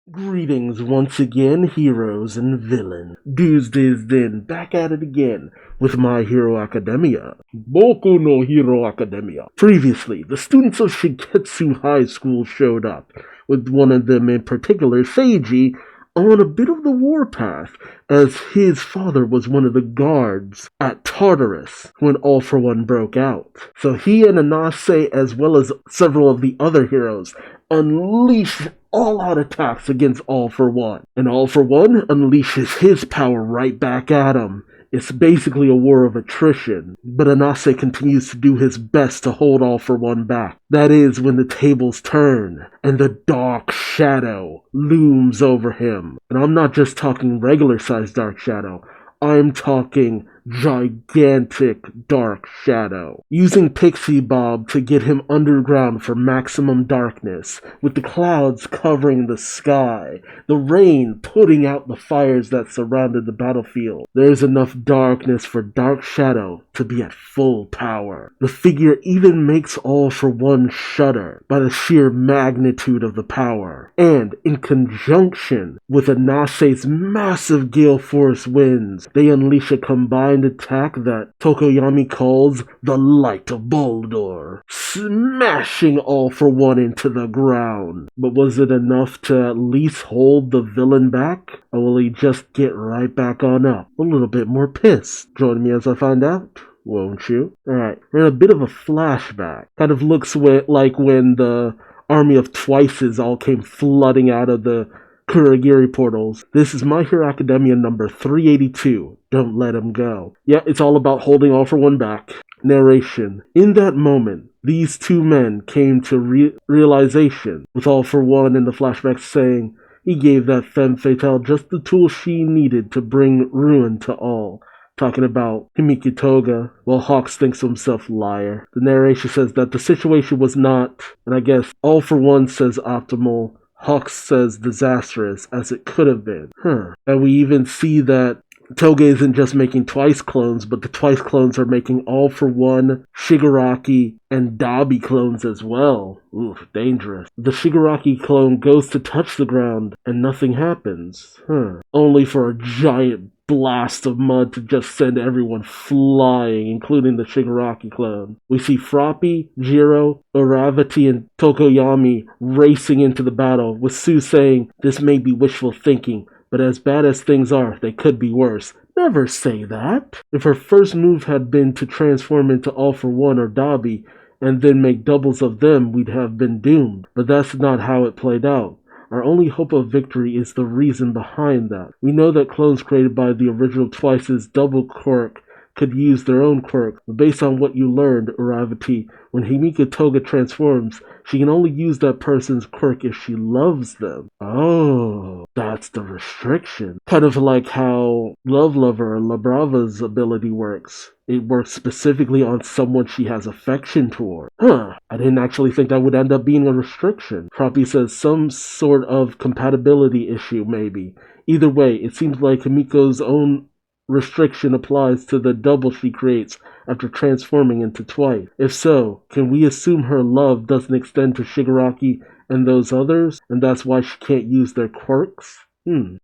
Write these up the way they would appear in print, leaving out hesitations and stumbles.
Greetings once again, heroes and villains. Duuz-Diz-Din back at it again with My Hero Academia. Boku no Hero Academia. Previously, the students of Shigetsu High School showed up, with one of them in particular, Seiji, on a bit of the warpath, as his father was one of the guards at Tartarus when All For One broke out. So he and Anase, as well as several of the other heroes, unleash all-out attacks against All For One. And All For One unleashes his power right back at him. It's basically a war of attrition, but Anase continues to do his best to hold All For One back. That is when the tables turn, and the dark shadow looms over him. And I'm not just talking regular-sized dark shadow, I'm talking gigantic dark shadow. Using Pixie Bob to get him underground for maximum darkness, with the clouds covering the sky, the rain putting out the fires that surrounded the battlefield. There's enough darkness for Dark Shadow to be at full power. The figure even makes All For One shudder by the sheer magnitude of the power. And in conjunction with Anase's massive gale force winds, they unleash a combined attack that Tokoyami calls the Light of Boldor, smashing All For One into the ground. But was it enough to at least hold the villain back? Or will he just get right back on up, a little bit more pissed? Join me as I find out, won't you? Alright, we're in a bit of a flashback. Kind of looks like when the army of Twices all came flooding out of the Kurogiri portals. This is My Hero Academia number 382. Don't let him go. Yeah, it's all about holding All For One back. Narration. In that moment, these two men came to realization, with All For One in the flashback saying he gave that femme fatale just the tool she needed to bring ruin to all. Talking about Himiki Toga, while Hawks thinks to himself, liar. The narration says that the situation was not, and I guess All For One says optimal, Hawks says disastrous, as it could have been. And we even see that Toga isn't just making Twice clones, but the Twice clones are making All For One, Shigaraki, and Dabi clones as well. Oof, dangerous. The Shigaraki clone goes to touch the ground, and nothing happens. Only for a giant blast of mud to just send everyone flying, including the Shigaraki clone. We see Froppy, Jiro, Uravati, and Tokoyami racing into the battle, with Sue saying, "This may be wishful thinking, but as bad as things are, they could be worse." Never say that. If her first move had been to transform into All For One or Dabi, and then make doubles of them, we'd have been doomed. But that's not how it played out. Our only hope of victory is the reason behind that. We know that clones created by the original Twice's double quirk could use their own quirk, but based on what you learned, Uravati, when Himika Toga transforms, she can only use that person's quirk if she loves them. Oh, that's the restriction. Kind of like how Love Lover, La Brava's ability works. It works specifically on someone she has affection toward. I didn't actually think that would end up being a restriction. Froppy says some sort of compatibility issue, maybe. Either way, it seems like Himiko's own restriction applies to the double she creates after transforming into Twice. If so, can we assume her love doesn't extend to Shigaraki and those others, and that's why she can't use their quirks?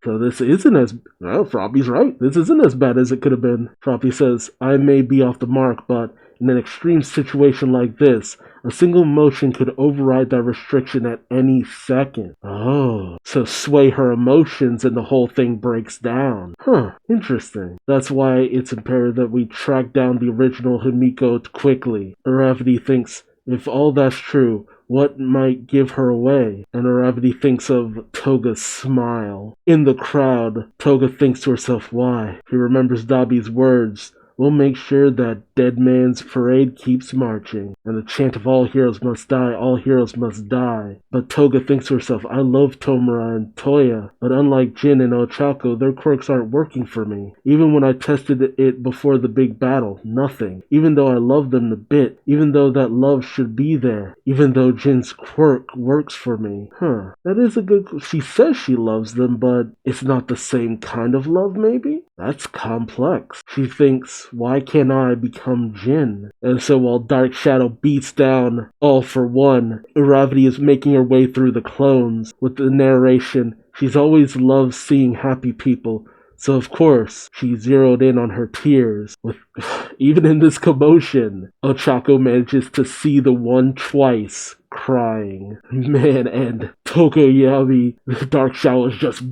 So this isn't as... Well, Froppy's right. This isn't as bad as it could have been. Froppy says, I may be off the mark, but in an extreme situation like this, a single motion could override that restriction at any second. Oh, so sway her emotions and the whole thing breaks down. Interesting. That's why it's imperative that we track down the original Himiko quickly. Uravati thinks, if all that's true, what might give her away? And Uravati thinks of Toga's smile. In the crowd, Toga thinks to herself, why? She remembers Dabi's words. We'll make sure that Dead Man's Parade keeps marching, and the chant of all heroes must die, all heroes must die. But Toga thinks to herself, I love Tomura and Toya, but unlike Jin and Ochako, their quirks aren't working for me. Even when I tested it before the big battle, nothing. Even though I love them a bit, even though that love should be there, even though Jin's quirk works for me. That is a good... She says she loves them, but it's not the same kind of love, maybe? That's complex. She thinks, why can't I become Jin? And so while Dark Shadow beats down All For One, Uravati is making her way through the clones with the narration, She's always loved seeing happy people, so of course she zeroed in on her tears. With even in this commotion, Ochako manages to see the one twice crying. Man, and Tokoyami, the Dark Shadow is just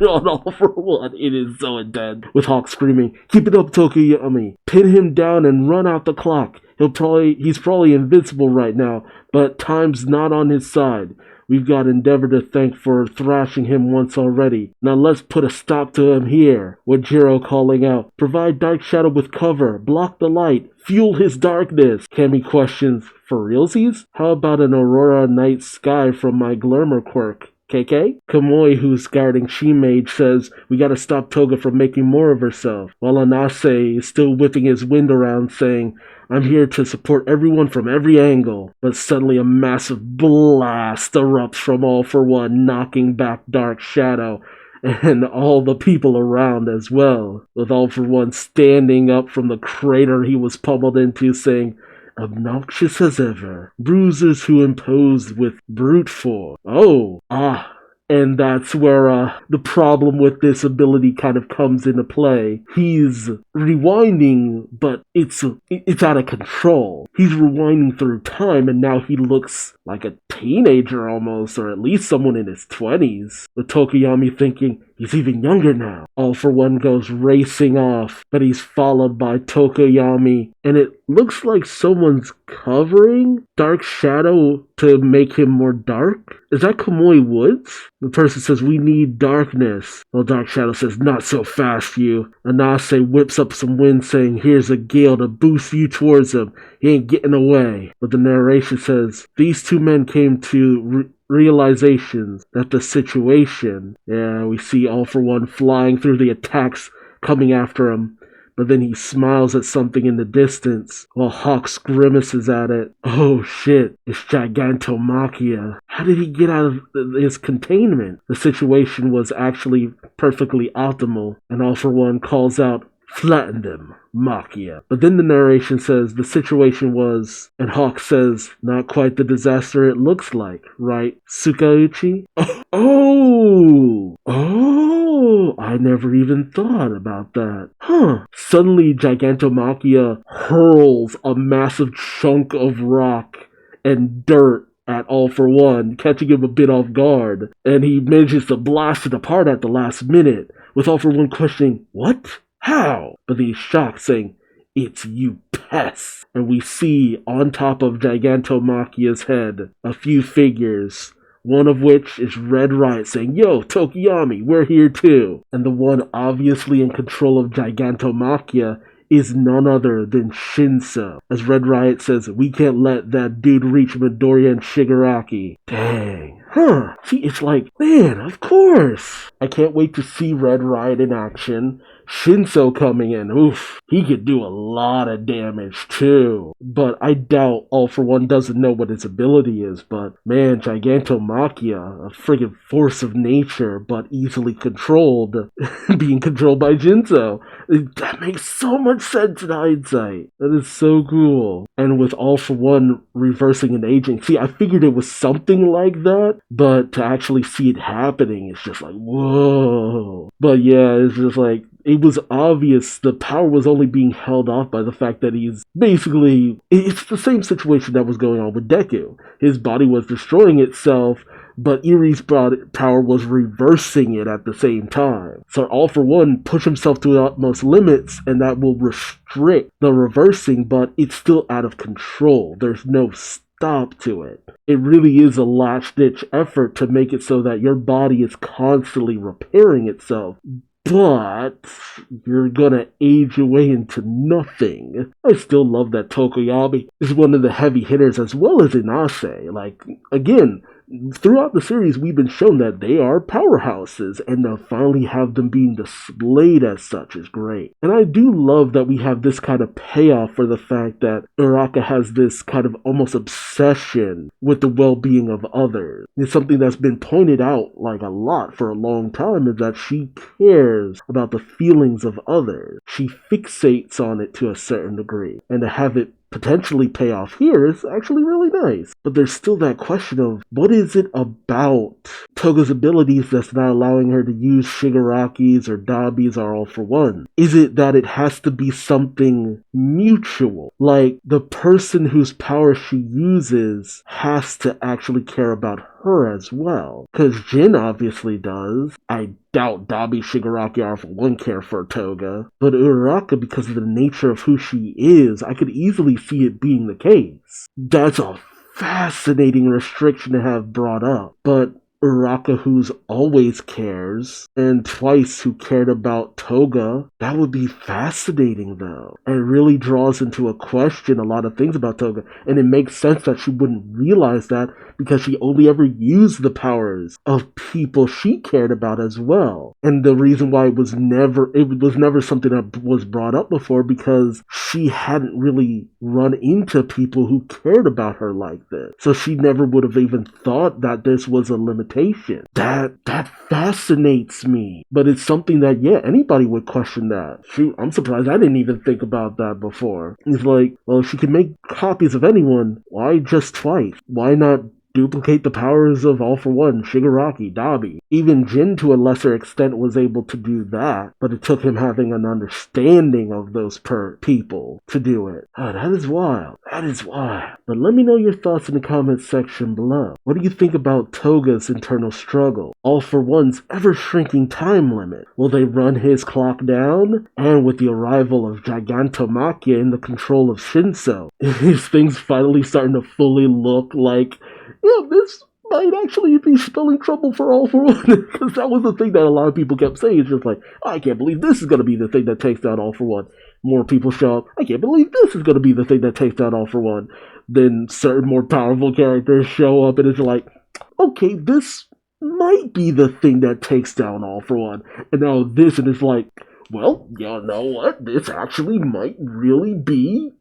on All for One. It is so intense. With Hawk screaming, "Keep it up, Tokoyami! Pin him down and run out the clock. He's probably invincible right now, but time's not on his side. We've got Endeavor to thank for thrashing him once already. Now let's put a stop to him here." With Jiro calling out, "Provide Dark Shadow with cover, block the light, fuel his darkness." Cammy questions, "For realsies? How about an Aurora Night Sky from my Glimmer quirk? KK?" Kamui, who's guarding Shimage, says, "We gotta stop Toga from making more of herself," while Anase is still whipping his wind around saying, "I'm here to support everyone from every angle." But suddenly a massive blast erupts from All for One, knocking back Dark Shadow and all the people around as well, with All for One standing up from the crater he was pummeled into saying, "Obnoxious as ever. Bruisers who imposed with brute force." And that's where the problem with this ability kind of comes into play. He's rewinding, but it's out of control. He's rewinding through time, and now he looks like a teenager almost, or at least someone in his 20s. With Tokoyami thinking, he's even younger now. All for One goes racing off, but he's followed by Tokoyami, and it looks like someone's covering Dark Shadow to make him more dark. Is that Kamui Woods? The person says, "We need darkness." Well, Dark Shadow says, "Not so fast, you." Anase whips up some wind saying, "Here's a gale to boost you towards him. He ain't getting away." But the narration says, "These two men came to realizations that the situation..." Yeah, we see All for One flying through the attacks coming after him. But then he smiles at something in the distance, while Hawks grimaces at it. Oh shit, it's Gigantomachia. How did he get out of his containment? The situation was actually perfectly optimal, and All for One calls out, "Flatten them, Machia." But then the narration says the situation was, and Hawk says, "Not quite the disaster it looks like, right, Sukauchi?" I never even thought about that. Suddenly, Gigantomachia hurls a massive chunk of rock and dirt at All for One, catching him a bit off guard, and he manages to blast it apart at the last minute, with All for One questioning, "What? How?" But he's shocked, saying, "It's you pests." And we see on top of Gigantomachia's head a few figures, one of which is Red Riot saying, "Yo, Tokoyami, we're here too." And the one obviously in control of Gigantomachia is none other than Shinso. As Red Riot says, "We can't let that dude reach Midoriya and Shigaraki." Dang. See, it's like, man, of course. I can't wait to see Red Riot in action. Shinso coming in, oof, he could do a lot of damage too. But I doubt All for One doesn't know what his ability is. But man, Gigantomachia, a friggin' force of nature, but easily controlled, being controlled by Shinso. That makes so much sense in hindsight. That is so cool. And with All for One reversing and aging, see, I figured it was something like that, but to actually see it happening, it's just like, whoa. But yeah, it's just like, it was obvious the power was only being held off by the fact that he's basically... It's the same situation that was going on with Deku. His body was destroying itself, but Erie's power was reversing it at the same time. So All for One pushed himself to the utmost limits, and that will restrict the reversing, but it's still out of control. There's no stop to it. It really is a last-ditch effort to make it so that your body is constantly repairing itself. But you're gonna age away into nothing. I still love that Tokoyami is one of the heavy hitters as well as Inase. Like, again, throughout the series we've been shown that they are powerhouses, and to finally have them being displayed as such is great. And I do love that we have this kind of payoff for the fact that Uraka has this kind of almost obsession with the well-being of others. It's something that's been pointed out like a lot for a long time, is that she cares about the feelings of others. She fixates on it to a certain degree, and to have it potentially pay off here is actually really nice. But there's still that question of what is it about Toga's abilities that's not allowing her to use Shigaraki's or Dabi's or All for One? Is it that it has to be something mutual? Like the person whose power she uses has to actually care about her as well. Because Jin obviously does. I doubt Dabi, Shigaraki, or for one care for Toga. But Uraraka, because of the nature of who she is, I could easily see it being the case. That's a fascinating restriction to have brought up. But Uraraka, who's always cares, and Twice, who cared about Toga, that would be fascinating though. And it really draws into a question a lot of things about Toga, and it makes sense that she wouldn't realize that because she only ever used the powers of people she cared about as well. And the reason why it was never something that was brought up before, because she hadn't really run into people who cared about her like this. So she never would have even thought that this was a limitation. That fascinates me. But it's something that, yeah, anybody would question that. Shoot, I'm surprised I didn't even think about that before. It's like, well, if she can make copies of anyone, why just Twice? Why not duplicate the powers of All for One, Shigaraki, Dabi? Even Jin, to a lesser extent, was able to do that, but it took him having an understanding of those people to do it. Oh, that is wild. That is wild. But let me know your thoughts in the comments section below. What do you think about Toga's internal struggle? All for One's ever-shrinking time limit? Will they run his clock down? And with the arrival of Gigantomachia in the control of Shinso, is things finally starting to fully look like, yeah, this might actually be spelling trouble for All for One? Because that was the thing that a lot of people kept saying. It's just like, oh, I can't believe this is going to be the thing that takes down All for One. More people show up, I can't believe this is going to be the thing that takes down All for One. Then certain more powerful characters show up, and it's like, okay, this might be the thing that takes down All for One. And now this, and it's like, well, you know what? This actually might really be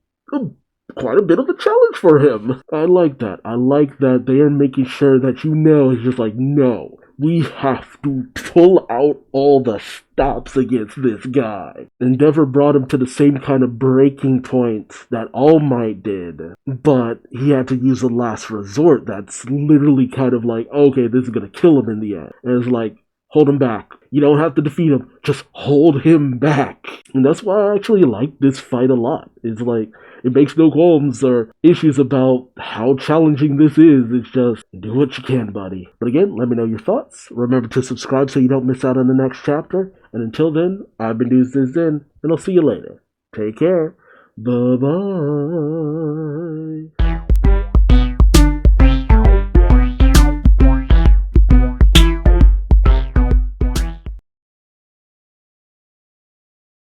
quite a bit of a challenge for him. I like that. I like that they are making sure that it's just like, no, we have to pull out all the stops against this guy. Endeavor brought him to the same kind of breaking point that All Might did, but he had to use a last resort that's literally kind of like, okay, this is gonna kill him in the end. And it's like, hold him back. You don't have to defeat him, just hold him back. And that's why I actually like this fight a lot. It's like, it makes no qualms or issues about how challenging this is. It's just, do what you can, buddy. But again, let me know your thoughts. Remember to subscribe so you don't miss out on the next chapter. And until then, I've been Duuz-Diz-Din, and I'll see you later. Take care. Bye-bye.